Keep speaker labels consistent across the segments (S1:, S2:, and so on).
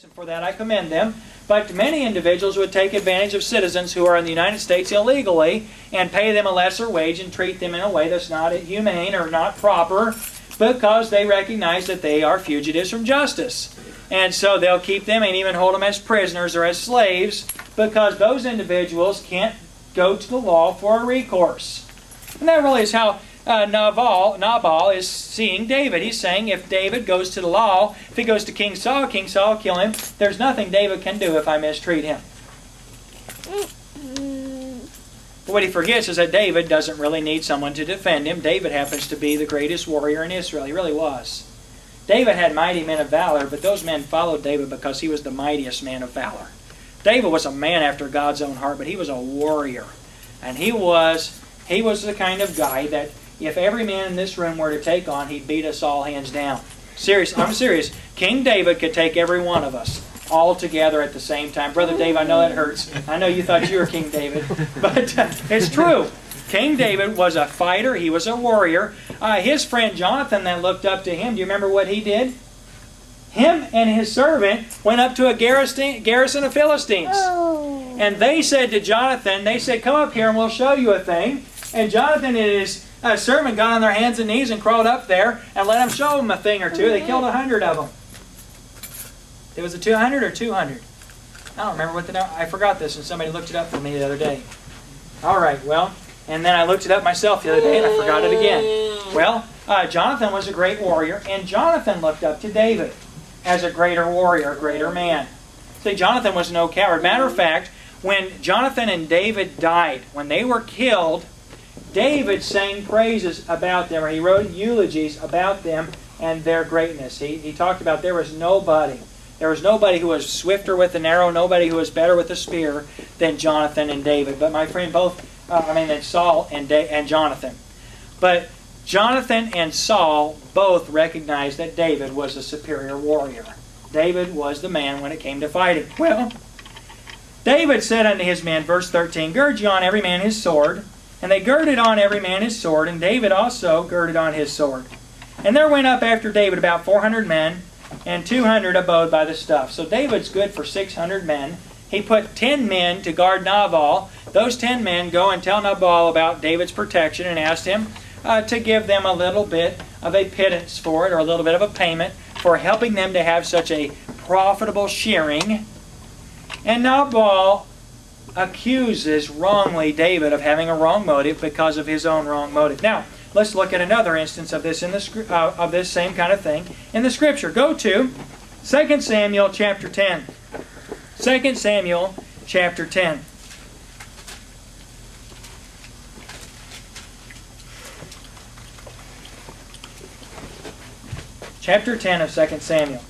S1: And for that I commend them. But many individuals would take advantage of citizens who are in the United States illegally and pay them a lesser wage and treat them in a way that's not humane or not proper because they recognize that they are fugitives from justice. And so they'll keep them and even hold them as prisoners or as slaves because those individuals can't go to the law for a recourse. And that really is how Nabal is seeing David. He's saying if David goes to the law, if he goes to King Saul will kill him. There's nothing David can do if I mistreat him. But what he forgets is that David doesn't really need someone to defend him. David happens to be the greatest warrior in Israel. He really was. David had mighty men of valor, but those men followed David because he was the mightiest man of valor. David was a man after God's own heart, but he was a warrior. And he was the kind of guy that if every man in this room were to take on, he'd beat us all hands down. I'm serious. King David could take every one of us all together at the same time. Brother Dave, I know that hurts. I know you thought you were King David. But it's true. King David was a fighter. He was a warrior. His friend Jonathan that looked up to him, do you remember what he did? Him and his servant went up to a garrison of Philistines. And they said to Jonathan, come up here and we'll show you a thing. And Jonathan and his servant got on their hands and knees and crawled up there and let him show them a thing or two. They killed 100 of them. It was a 200 or 200? I don't remember what I forgot this and somebody looked it up for me the other day. All right, well, and then I looked it up myself the other day and I forgot it again. Well, Jonathan was a great warrior and Jonathan looked up to David as a greater warrior, a greater man. See, Jonathan was no coward. Matter of fact, when Jonathan and David died, when they were killed, David sang praises about them, or he wrote eulogies about them and their greatness. He talked about there was nobody who was swifter with an arrow, nobody who was better with a spear than Jonathan and David. But my friend, than Saul and Jonathan. But Jonathan and Saul both recognized that David was a superior warrior. David was the man when it came to fighting. Well, David said unto his men, verse 13, Gird ye on every man his sword. And they girded on every man his sword, and David also girded on his sword. And there went up after David about 400 men, and 200 abode by the stuff. So David's good for 600 men. He put 10 men to guard Nabal. Those 10 men go and tell Nabal about David's protection and asked him to give them a little bit of a pittance for it, or a little bit of a payment for helping them to have such a profitable shearing. And Nabal accuses wrongly David of having a wrong motive because of his own wrong motive. Now, let's look at another instance of this of this same kind of thing in the Scripture. Go to 2 Samuel chapter 10. 2 Samuel chapter 10. Chapter 10 of 2 Samuel.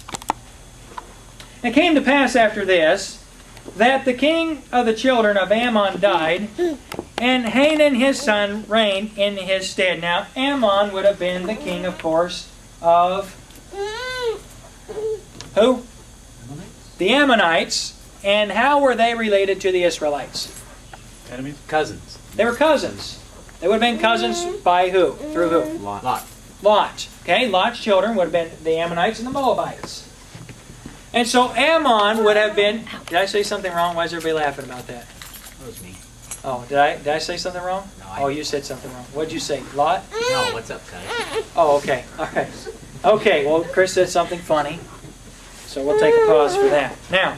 S1: It came to pass after this that the king of the children of Ammon died, and Hanun his son reigned in his stead. Now, Ammon would have been the king, of course, of who? The Ammonites. And how were they related to the Israelites?
S2: Enemies? Cousins.
S1: They were cousins. They would have been cousins by who? Through who? Lot. Okay, Lot's children would have been the Ammonites and the Moabites. And so Ammon would have been... Did I say something wrong? Why is everybody laughing about that?
S2: That was me.
S1: Oh, did I say something wrong?
S2: No,
S1: you said something wrong. What did you say? Lot?
S2: No, what's up, guys?
S1: Oh, okay. All right. Okay, well, Chris said something funny. So we'll take a pause for that. Now,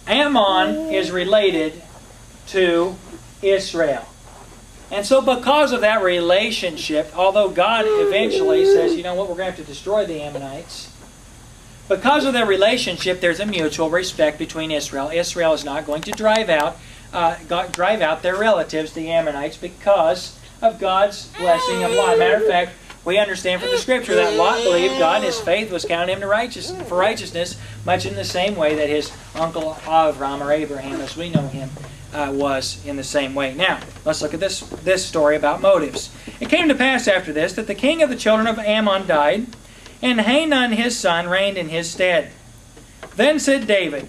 S1: Ammon is related to Israel. And so because of that relationship, although God eventually says, you know what, we're going to have to destroy the Ammonites, because of their relationship, there's a mutual respect between Israel. Israel is not going to drive out their relatives, the Ammonites, because of God's blessing of Lot. Matter of fact, we understand from the Scripture that Lot believed God and his faith was counted him for righteousness, much in the same way that his uncle Avram, or Abraham, as we know him, was in the same way. Now, let's look at this story about motives. It came to pass after this that the king of the children of Ammon died, and Hanun his son reigned in his stead. Then said David,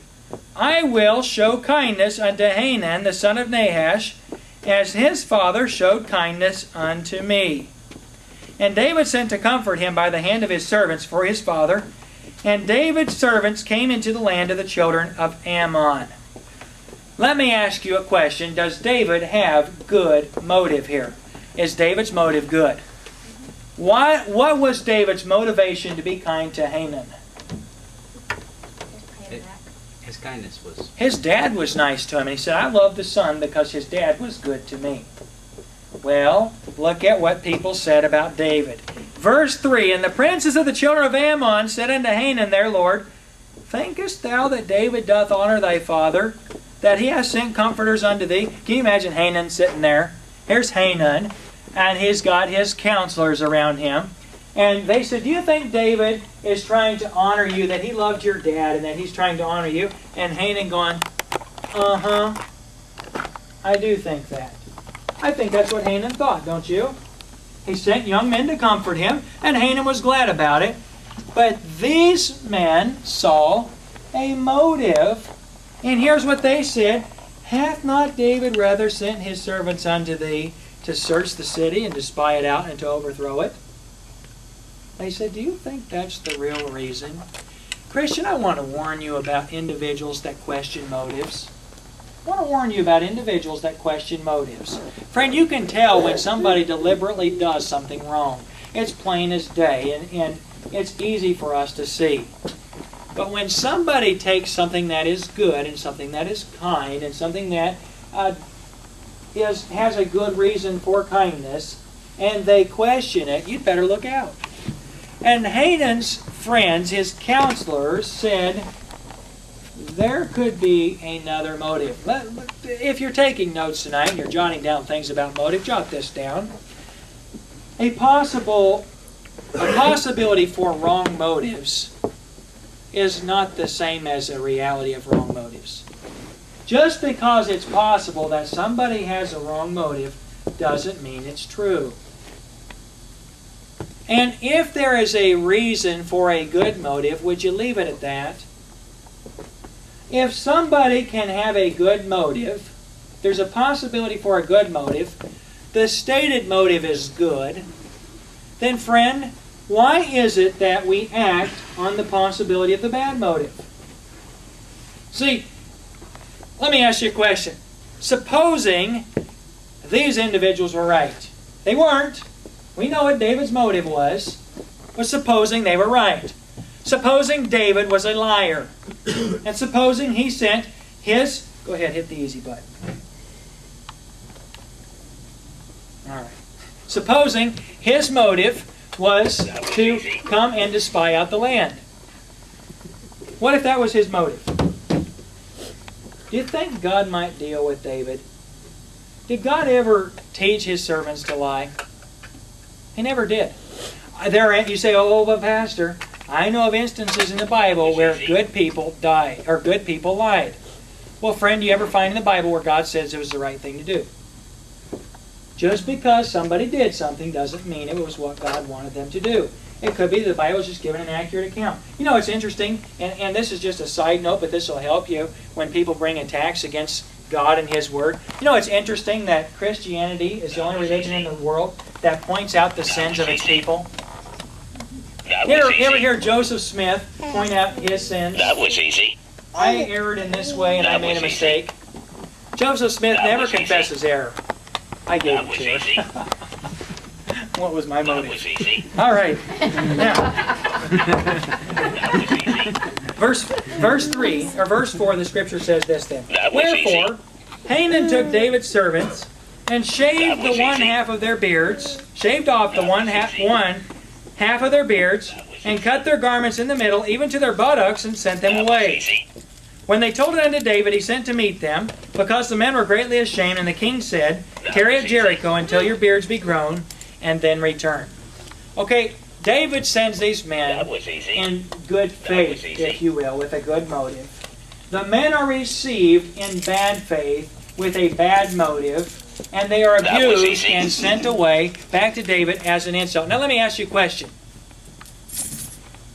S1: I will show kindness unto Hanun the son of Nahash, as his father showed kindness unto me. And David sent to comfort him by the hand of his servants for his father, And David's servants came into the land of the children of Ammon. Let me ask you a question. Does David have good motive here? Is David's motive good? What was David's motivation to be kind to Hanan?
S2: His kindness was...
S1: His dad was nice to him. And he said, I love the son because his dad was good to me. Well, look at what people said about David. Verse 3, And the princes of the children of Ammon said unto Hanan their lord, Thinkest thou that David doth honor thy father, that he hath sent comforters unto thee? Can you imagine Hanan sitting there? Here's Hanan, and he's got his counselors around him. And they said, do you think David is trying to honor you, that he loved your dad, and that he's trying to honor you? And Hanan going, I do think that. I think that's what Hanan thought, don't you? He sent young men to comfort him, and Hanan was glad about it. But these men saw a motive, and here's what they said, Hath not David rather sent his servants unto thee to search the city and to spy it out and to overthrow it? They said, do you think that's the real reason? Christian, I want to warn you about individuals that question motives. I want to warn you about individuals that question motives. Friend, you can tell when somebody deliberately does something wrong. It's plain as day, and it's easy for us to see. But when somebody takes something that is good and something that is kind and something that has a good reason for kindness, and they question it, you'd better look out. And Hanan's friends, his counselors, said, there could be another motive. If you're taking notes tonight and you're jotting down things about motive, jot this down. A possibility for wrong motives is not the same as a reality of wrong motives. Just because it's possible that somebody has a wrong motive doesn't mean it's true. And if there is a reason for a good motive, would you leave it at that? If somebody can have a good motive, there's a possibility for a good motive, the stated motive is good, then friend, why is it that we act on the possibility of the bad motive? See, let me ask you a question. Supposing these individuals were right. They weren't. We know what David's motive was, but supposing they were right. Supposing David was a liar. And supposing he sent his... Go ahead, hit the easy button. All right. Supposing his motive was to come and to spy out the land. What if that was his motive? Do you think God might deal with David? Did God ever teach his servants to lie? He never did. You say, oh, but Pastor, I know of instances in the Bible where good people died, or good people lied. Well, friend, do you ever find in the Bible where God says it was the right thing to do? Just because somebody did something doesn't mean it was what God wanted them to do. It could be the Bible is just giving an accurate account. You know, it's interesting, and this is just a side note, but this will help you when people bring attacks against God and His Word. You know, it's interesting that Christianity is the only religion in the world that points out the sins of its people. You ever hear Joseph Smith point out his sins?
S3: That was easy.
S1: I erred in this way and I made a mistake. Joseph Smith never confesses error. I gave it to him. What was my motive?
S3: That was easy.
S1: All right. Now, verse 3 or verse 4 of the Scripture says this then. Wherefore, Hanan took David's servants and shaved the one half of their beards, shaved off the one half of their beards, and cut their garments in the middle, even to their buttocks, and sent them away. When they told it unto David, he sent to meet them, because the men were greatly ashamed. And the king said, Tarry at Jericho until your beards be grown, and then return. Okay, David sends these men in good faith, if you will, with a good motive. The men are received in bad faith with a bad motive, and they are abused and sent away back to David as an insult. Now let me ask you a question.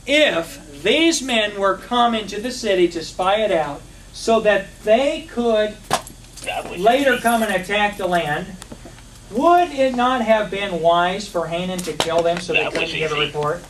S1: If these men were come into the city to spy it out so that they could later come and attack the land, would it not have been wise for Hanan to kill them so they couldn't give a report?